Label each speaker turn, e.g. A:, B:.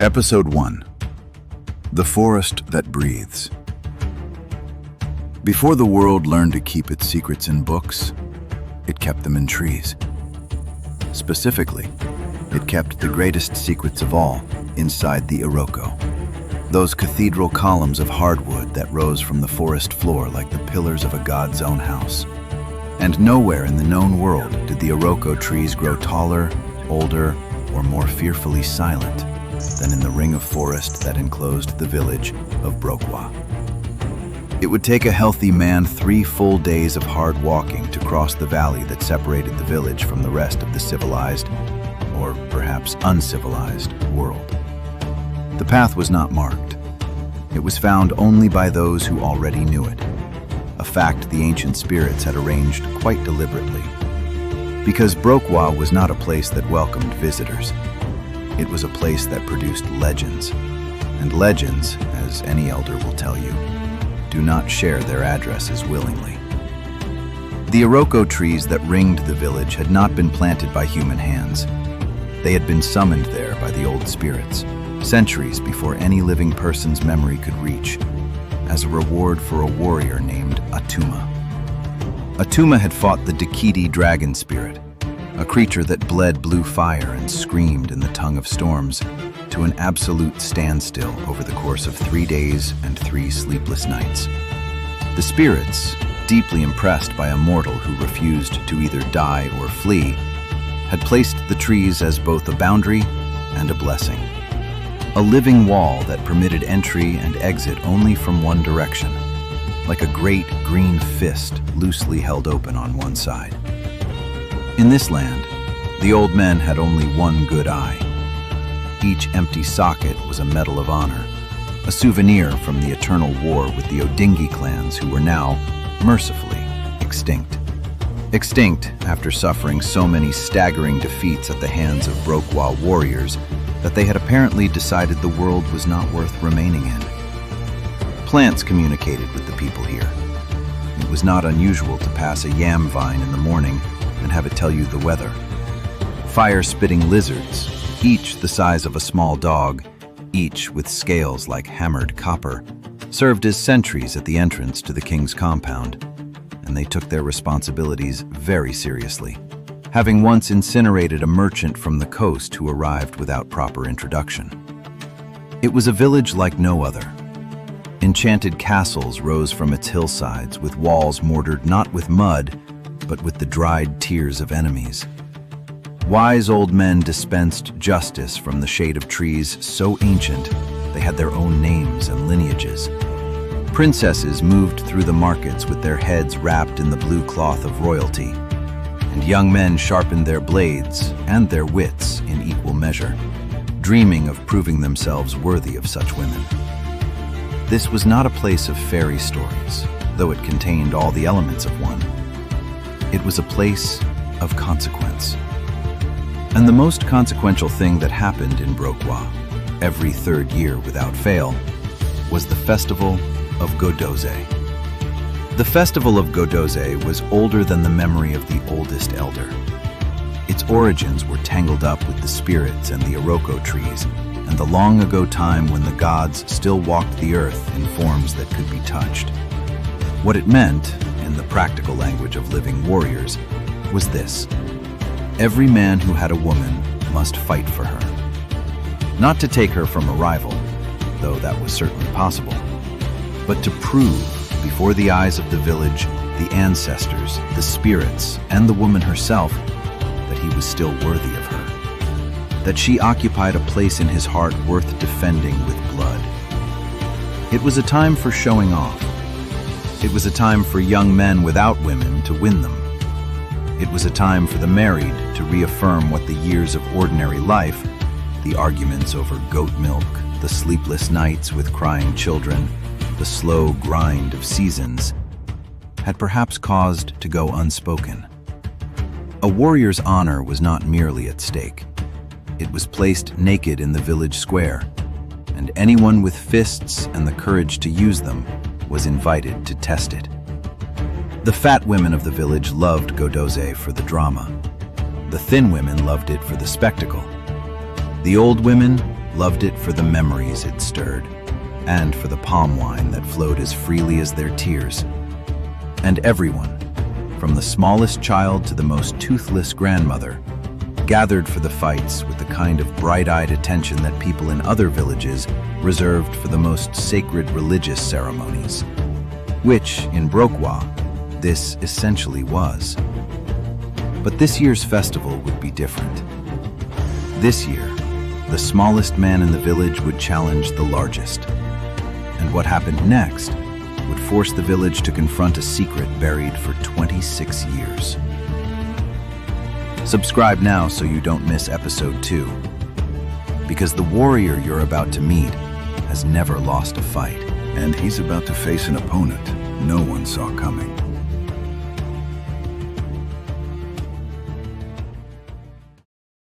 A: Episode 1. The Forest That Breathes. Before the world learned to keep its secrets in books, it kept them in trees. Specifically, it kept the greatest secrets of all inside the Iroko, those cathedral columns of hardwood that rose from the forest floor like the pillars of a god's own house. And nowhere in the known world did the Iroko trees grow taller, older, or more fearfully silent than in the ring of forest that enclosed the village of Brokwa. It would take a healthy man 3 full days of hard walking to cross the valley that separated the village from the rest of the civilized, or perhaps uncivilized, world. The path was not marked. It was found only by those who already knew it, a fact the ancient spirits had arranged quite deliberately. Because Brokwa was not a place that welcomed visitors. It was a place that produced legends. And legends, as any elder will tell you, do not share their addresses willingly. The Iroko trees that ringed the village had not been planted by human hands. They had been summoned there by the old spirits, centuries before any living person's memory could reach, as a reward for a warrior named Atuma. Atuma had fought the Dakiti dragon spirit, a creature that bled blue fire and screamed in the tongue of storms, to an absolute standstill over the course of 3 days and 3 sleepless nights. The spirits, deeply impressed by a mortal who refused to either die or flee, had placed the trees as both a boundary and a blessing. A living wall that permitted entry and exit only from one direction, like a great green fist loosely held open on one side. In this land, the old men had only one good eye. Each empty socket was a medal of honor, a souvenir from the eternal war with the Odingi clans who were now, mercifully, extinct. Extinct after suffering so many staggering defeats at the hands of Brokwa warriors that they had apparently decided the world was not worth remaining in. Plants communicated with the people here. It was not unusual to pass a yam vine in the morning and have it tell you the weather. Fire-spitting lizards, each the size of a small dog, each with scales like hammered copper, served as sentries at the entrance to the king's compound, and they took their responsibilities very seriously, having once incinerated a merchant from the coast who arrived without proper introduction. It was a village like no other. Enchanted castles rose from its hillsides with walls mortared not with mud, but with the dried tears of enemies. Wise old men dispensed justice from the shade of trees so ancient they had their own names and lineages. Princesses moved through the markets with their heads wrapped in the blue cloth of royalty, and young men sharpened their blades and their wits in equal measure, dreaming of proving themselves worthy of such women. This was not a place of fairy stories, though it contained all the elements of one. It was a place of consequence. And the most consequential thing that happened in Brokwa, every 3rd year without fail, was the festival of Godoze. The festival of Godoze was older than the memory of the oldest elder. Its origins were tangled up with the spirits and the Iroko trees, and the long ago time when the gods still walked the earth in forms that could be touched. What it meant, in the practical language of living warriors, was this: every man who had a woman must fight for her. Not to take her from a rival, though that was certainly possible, but to prove before the eyes of the village, the ancestors, the spirits, and the woman herself that he was still worthy of her, that she occupied a place in his heart worth defending with blood. It was a time for showing off. It was a time for young men without women to win them. It was a time for the married to reaffirm what the years of ordinary life, the arguments over goat milk, the sleepless nights with crying children, the slow grind of seasons, had perhaps caused to go unspoken. A warrior's honor was not merely at stake. It was placed naked in the village square, and anyone with fists and the courage to use them was invited to test it. The fat women of the village loved Godoze for the drama. The thin women loved it for the spectacle. The old women loved it for the memories it stirred, and for the palm wine that flowed as freely as their tears. And everyone, from the smallest child to the most toothless grandmother, gathered for the fights with the kind of bright-eyed attention that people in other villages reserved for the most sacred religious ceremonies, which, in Brokwa, this essentially was. But this year's festival would be different. This year, the smallest man in the village would challenge the largest. And what happened next would force the village to confront a secret buried for 26 years. Subscribe now so you don't miss episode 2. Because the warrior you're about to meet has never lost a fight.
B: And he's about to face an opponent no one saw coming.